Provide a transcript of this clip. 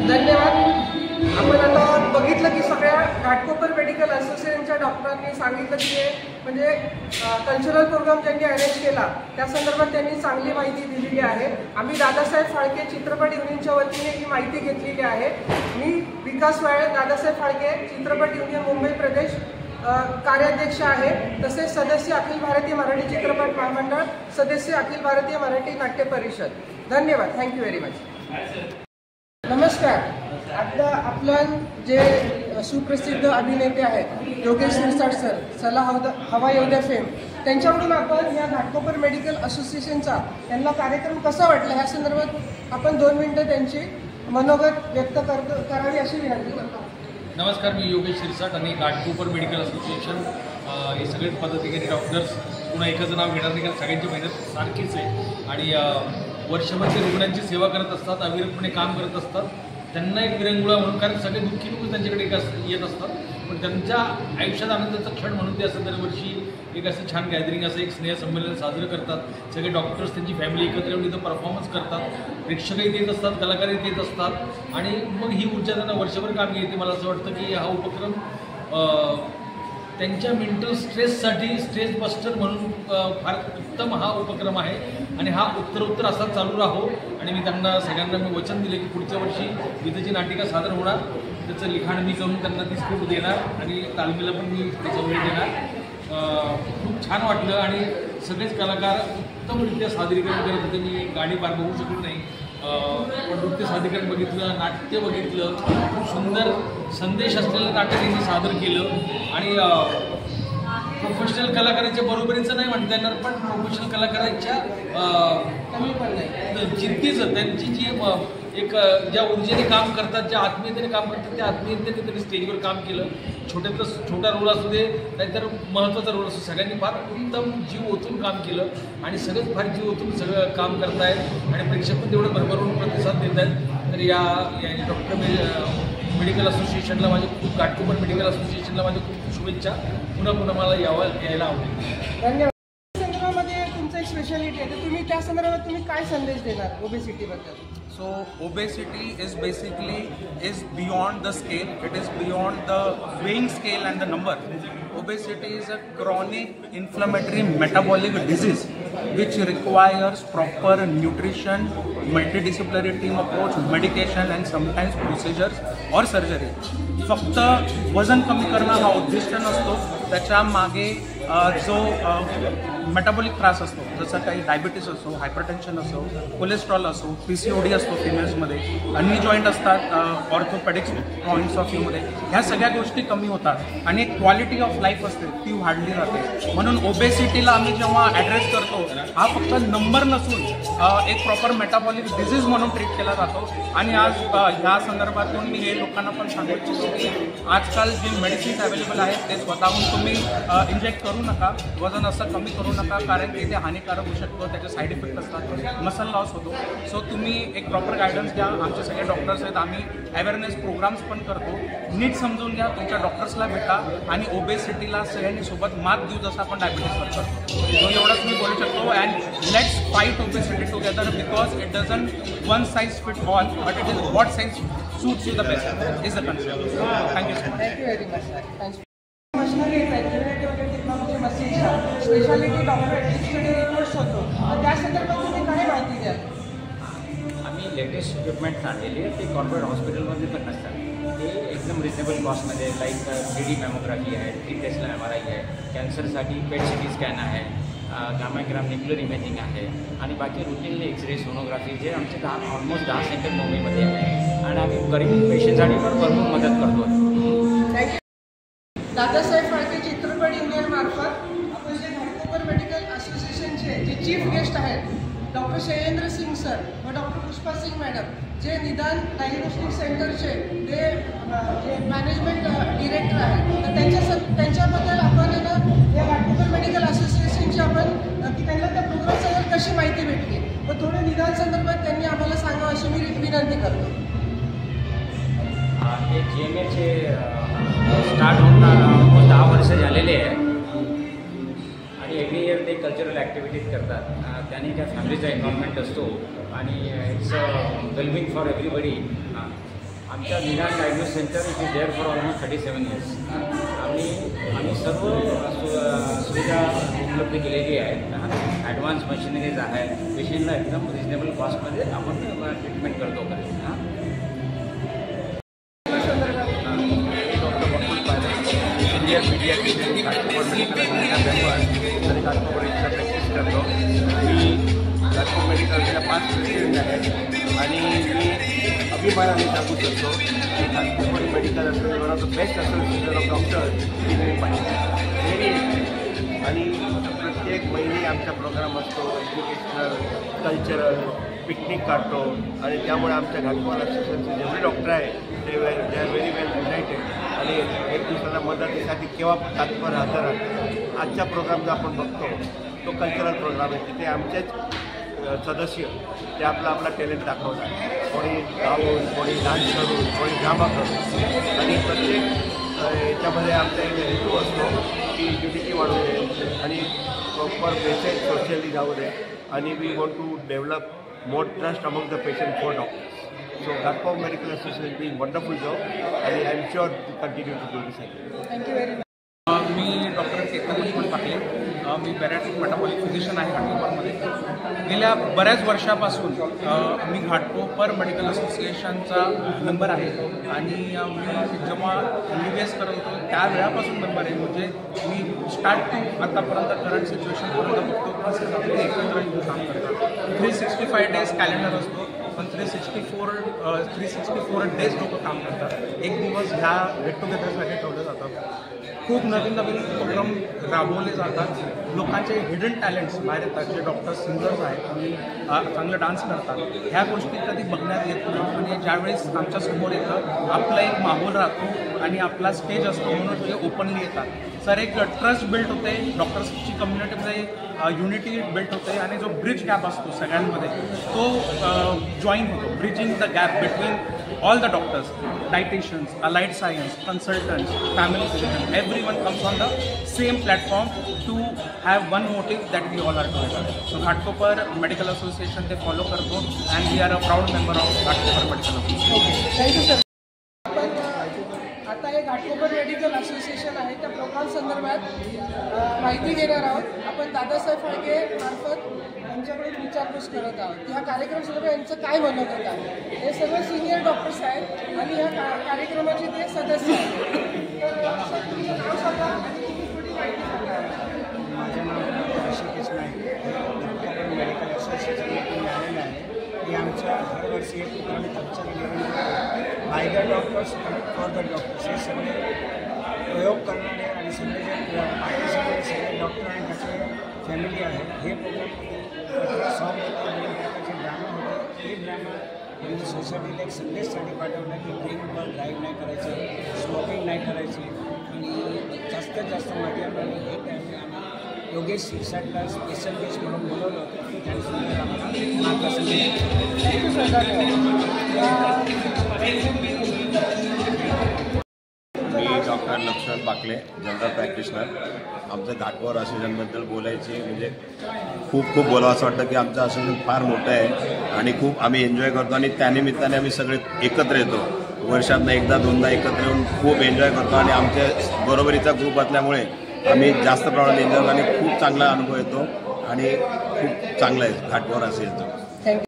धन्यवाद. आपण आता बघितलं की सगळ्या घाटकोपर मेडिकल असोसिएशनच्या डॉक्टरांनी सांगितलं की हे म्हणजे कल्चरल प्रोग्राम ज्यांनी अरेंज केला त्या संदर्भात त्यांनी चांगली माहिती दिलेली आहे. आम्ही दादासाहेब फाळके चित्रपट युनियनच्या वतीने ही माहिती घेतलेली आहे. मी विकास वाळे, दादासाहेब फाळके चित्रपट युनियन मुंबई प्रदेश कार्याध्यक्ष आहे, तसेच सदस्य अखिल भारतीय मराठी चित्रपट महामंडळ, सदस्य अखिल भारतीय मराठी नाट्य परिषद. धन्यवाद. Thank you very much. नमस्कार. आता आपलं जे सुप्रसिद्ध अभिनेते आहेत योगेश शिरसाट सर, चला हवा योद्या फेम, त्यांच्याकडून आपण या घाटकोपर मेडिकल असोसिएशनचा त्यांना कार्यक्रम कसा वाटला ह्या संदर्भात आपण 2 मिनिटं त्यांची मनोगत व्यक्त करावी अशी विनंती करतो. नमस्कार, मी योगेश शिरसाट आणि घाटकोपर मेडिकल असोसिएशन हे सगळे पदाधिकारी डॉक्टर्स पुन्हा एकाचं नाव घेणार नाही कारण सगळ्यांची मेहनत सारखीच आहे आणि वर्षभर ते रुग्णांची सेवा करत असतात, अविरतपणे काम करत असतात. त्यांना एक विरंगुळा म्हणून, कारण सगळे दुःखी लोक त्यांच्याकडे येत असतात, पण त्यांच्या आयुष्यात आनंदाचा क्षण म्हणून ते असं दरवर्षी एक असं छान गॅदरिंग, असं एक स्नेहसंमेलन साजरं करतात. सगळे डॉक्टर्स त्यांची फॅमिली एकत्र येऊन इथं परफॉर्मन्स करतात, प्रेक्षकही देत असतात, कलाकारही देत असतात आणि मग ही ऊर्जा त्यांना वर्षभर कामी येते. मला असं वाटतं की हा उपक्रम त्यांच्या मेंटल स्ट्रेससाठी स्ट्रेस बस्टर म्हणून फार उत्तम हा उपक्रम आहे आणि हा उत्तरोत्तर असा चालू राहो. आणि मी त्यांना सगळ्यांना वचन दिले की पुढच्या वर्षी विधेची नाटिका सादर होणार, त्याचं लिखाण मी करून त्यांना ती स्क्रिप्ट देणार आणि तालमीला पण मी त्याचा वेळ देणार. खूप छान वाटलं आणि सगळेच कलाकार उत्तमरित्या सादरीकरण करत होते. मी गाणी पार बघू शकलो नाही, पण नृत्य सादरीकरण बघितलं, नाट्य बघितलं, खूप सुंदर संदेश असलेलं नाटक त्यांनी सादर केलं आणि प्रोफेशनल कलाकारांच्या बरोबरीचं नाही म्हणता येणार, पण प्रोफेशनल कलाकारांच्या जिद्दीचं, त्यांची जी एक ज्या ऊर्जेने काम करतात, ज्या आत्मीयतेने काम करतात, त्या आत्मीयतेने त्यांनी स्टेजवर काम केलं. छोटा रोल असू दे नाहीतर महत्त्वाचा रोल असतो, सगळ्यांनी फार उत्तम जीव ओतून काम केलं आणि सगळेच फार जीव ओतून सगळं काम करतायत आणि प्रेक्षक पण तेवढं भरभरून प्रतिसाद देत आहेत. तर या डॉक्टर मेडिकल असोसिएशनला माझे खूप, घाटकोपर मेडिकल असोसिएशनला माझ्या खूप शुभेच्छा. पुन्हा मला यायला आवडेल. धन्यवाद. संदर्भामध्ये तुमचं एक स्पेशालिटी आहे, तर तुम्ही त्या संदर्भात तुम्ही काय संदेश देणार ओबेसिटीबद्दल? So obesity is basically beyond the scale. It is beyond the weighing scale and the number. Obesity is a chronic inflammatory metabolic disease which requires proper nutrition, multidisciplinary team approach, medication and sometimes procedures or surgery. फक्त वजन कमी करणं हा उद्दिष्ट नसतो, त्याच्या मागे जो मेटाबॉलिक त्रास असतो, जसं काही डायबिटीस असो, हायपरटेन्शन असो, कोलेस्ट्रॉल असो, PCOD असतो फिमेल्समध्ये, नी जॉईंट असतात, ऑर्थोपेडिक्स पॉईंट्स ऑफ व्ह्यूमध्ये, ह्या सगळ्या गोष्टी कमी होतात आणि एक क्वालिटी ऑफ लाईफ असते ती वाढली जाते. म्हणून ओबेसिटीला आम्ही जेव्हा ॲड्रेस करतो हा फक्त नंबर नसून एक प्रॉपर मेटाबॉलिक डिझीज म्हणून ट्रीट केला जातो. आणि आज ह्या संदर्भातून मी हे लोकांना पण सांगू इच्छितो की आजकाल जी मेडिसिन्स अवेलेबल आहेत ते स्वतःहून तुम्ही इंजेक्ट करू नका, वजन असं कमी करू नका, कारण की ते हानिकारक होऊ शकतो, त्याचे साईड इफेक्ट असतात, मसल लॉस होतो. सो तुम्ही एक प्रॉपर गायडन्स घ्या. आमचे सगळे डॉक्टर्स आहेत, आम्ही अवेअरनेस प्रोग्राम्स पण करतो. नीट समजून घ्या, तुमच्या डॉक्टर्सला भेटा आणि ओबेसिटीला सगळ्यांनी सोबत मात देऊ, जसं आपण डायबिटीसवर करतो. तो एवढंच मी बोलू शकतो. And let's fight obesity together because it doesn't one size fit all, but it is what size suits you the best is the concept. Thank you so much. Thank you very much. Thanks. Machinery वगैरे technology मशीनच्या speciality doctorate study course होतो, तर त्या संदर्भात तुम्ही काय माहिती द्याल? आम्ही लेटेस्ट इक्विपमेंट्स आणलेली आहे, ते कॉर्पोरेट हॉस्पिटलमध्ये पण नसतात. ते एकदम रिजनेबल कॉस्टमध्ये, लाईक 3D मॅमोग्राफी आहे, 3 टेस्ला MRI आहे, कॅन्सरसाठी PET CT स्कॅन आहे, गामाग्राम न्यूक्लिअर इमेजिंग आहे आणि बाकी रुटीनली एक्सरे, सोनोग्राफी जे आमचे ऑलमोस्ट 10 सेंटर मुंबईमध्ये आहे आणि आम्ही गरीब पेशंटसाठी पण भरपूर मदत करतो. थँक्यू. दादासाहेब फाळके चित्रपट युनियन मार्फत आपण जे घाटकोपर मेडिकल असोसिएशनचे जे चीफ गेस्ट आहेत डॉक्टर शैलेंद्र सिंग सर व डॉक्टर पुष्पा सिंग मॅडम, जे निदान डायग्नोस्टिक सेंटरचे जे मॅनेजमेंट डिरेक्टर आहेत, तर त्यांच्याबद्दल आपण या घाटकोपर मेडिकल असोसिएशनची आपण की त्यांना त्या प्रोग्रामबद्दल कशी माहिती भेटली व थोडं निदान संदर्भात त्यांनी आम्हाला सांगावं अशी मी विनंती करतो. हे GMAचे स्टार्ट होऊन ऑलमोस्ट 10 वर्ष झालेले आहे आणि एव्हरी इयर ते कल्चरल ॲक्टिव्हिटीज करतात. त्यांनी त्या फॅमिलीचा एन्व्हायरमेंट असतो आणि इट्स वेलबिंग फॉर एव्हरीबडी. आमच्या निदान diagnose centre it is there for almost 37 years. आम्ही सर्व सुविधा उपलब्ध केलेली आहेत. ॲडव्हान्स मशिनरीज आहे. पेशंटला एकदम रिजनेबल कॉस्टमध्ये आपण ट्रीटमेंट करतो. सिनियर पीडियाट्रिशियन घाटकोपर आणि घाटकोपर इथं प्रॅक्टिस करतो. मी घाटकोपर मेडिकलच्या 5 प्रेसिडेंट आहेत आणि मी अभिमानाने सांगू शकतो की घाटकोपर मेडिकल असेल one of the best association of doctors in very. आणि प्रत्येक महिने आमचा प्रोग्राम असतो, एज्युकेशनल, कल्चरल, पिकनिक काढतो आणि त्यामुळे आमच्या घाटकोपर असोसिएशनचे जेवढे डॉक्टर आहेत ते आर व्हेरी वेल युनायटेड आणि एक दुसऱ्याला मदतीसाठी केव्हा तात्पर हजर राहतात. आजचा प्रोग्राम जो आपण बघतो तो कल्चरल प्रोग्राम आहे. तिथे आमचेच सदस्य ते आपला टॅलेंट दाखवतात. कोणी गाऊन, कोणी डान्स करून, कोणी ड्रामा करून आणि प्रत्येक याच्यामध्ये आमचा एक हेतू असतो की युनिटी वाढवू दे आणि प्रॉपर पेशंट सोशली जाऊ दे आणि we want to develop more trust among the patient for doctors. So Ghatkoper Medical Association is doing wonderful job and I am sure to continue to do the same. Thank you very much. मी doctor Ketan Laxman Pakle. मी bariatric metabolic physician आहे घाटकोपरमध्ये. गेल्या बऱ्याच वर्षापासून मी Ghatkopar medical असोसिएशनचा member आहे आणि मी जेव्हा MBBS करत होतो त्या वेळापासून मेंबर आहे. म्हणजे मी स्टार्ट टू आतापर्यंत करंट सिच्युएशनपर्यंत बघतो आपले एकत्र येऊन काम करतात. 365 days कॅलेंडर असतो पण 364 days लोक काम करतात. एक दिवस ह्या गेट टुगेदरसाठी ठेवलं जातं. खूप नवीन उपक्रम राबवले जातात. लोकांचे हिडन टॅलेंट्स बाहेर येतात. जे डॉक्टर्स, सिंगर्स आहेत आणि चांगलं डान्स करतात ह्या गोष्टी कधी बघण्यात येत नाही आणि ज्यावेळेस आमच्यासमोर येतं आपला एक माहोल राहतो आणि आपला स्टेज असतो म्हणून ते ओपनली येतात. सर एक ट्रस्ट बिल्ड होते, डॉक्टर्सची कम्युनिटीमध्ये युनिटी बिल्ड होते आणि जो ब्रिज गॅप असतो सगळ्यांमध्ये तो जॉईन होतो. Bridging the gap between all the doctors, dietitians, allied science, consultants, family physicians, everyone comes on the same platform to have one motive that we all are together. So Ghatkoper Medical Association they follow करतो and we are a proud member of Ghatkoper Medical Association. Okay, thank you sir. आपण आता हे Ghatkopar medical association आहे त्या programme संदर्भात माहिती घेणार आहोत. आपण दादासाहेब फाळके मार्फत यांच्याकडून विचारपूस करत आहोत. ह्या कार्यक्रमासंदर्भात यांचं काय मनोगत आहे. हे सर्व सिनियर डॉक्टर्स आहेत आणि ह्या कार्यक्रमाचे ते सदस्य आहेत. तर सर तुमचं नाव सांगा आणि तुम्ही थोडी माहिती सांगा. माझं नाव Hrishikesh Naik. Ghatkopar medical association meeting आलेलं आहे. हे आमच्या हरवर्षी एक ठिकाणी कल्चर घेऊन by the doctors for the doctors हे सगळे प्रयोग करणारे आणि सगळे जे पार्टिसिपेट सगळे डॉक्टर आणि त्याचे फॅमिली आहे. हे प्रोग्राममध्ये सॉन्ग होतं, वेगवेगळ्या प्रकारचे ड्रामा होते. हे ड्रामा म्हणजे सोसायटीला एक संदेशसाठी पाठवलं की ड्रिंकवर ड्राईव्ह नाही करायचं, स्मोकिंग नाही करायची आणि जास्तीत जास्त माध्यमांनी हे टाईम आम्ही योगेश शिरसाटला स्पेशल गेस्ट म्हणून बोलवलं होतं. त्यानुसार आम्हाला मार्गदर्शन मी डॉक्टर लक्ष्मण पाकले, जनरल प्रॅक्टिशनर. आमचं घाटकोपर असोसिएशनबद्दल बोलायची म्हणजे खूप बोलावं असं वाटतं की आमचं असोसिएशन फार मोठं आहे आणि खूप आम्ही एन्जॉय करतो आणि त्यानिमित्ताने आम्ही सगळे एकत्र येतो. वर्षातनं एकदा दोनदा एकत्र येऊन खूप एन्जॉय करतो आणि आमच्या बरोबरीचा ग्रुप असल्यामुळे आम्ही जास्त प्रमाणात एन्जॉय आणि खूप चांगला अनुभव येतो आणि खूप चांगलं आहे घाटकोपर असोसिएशनचं.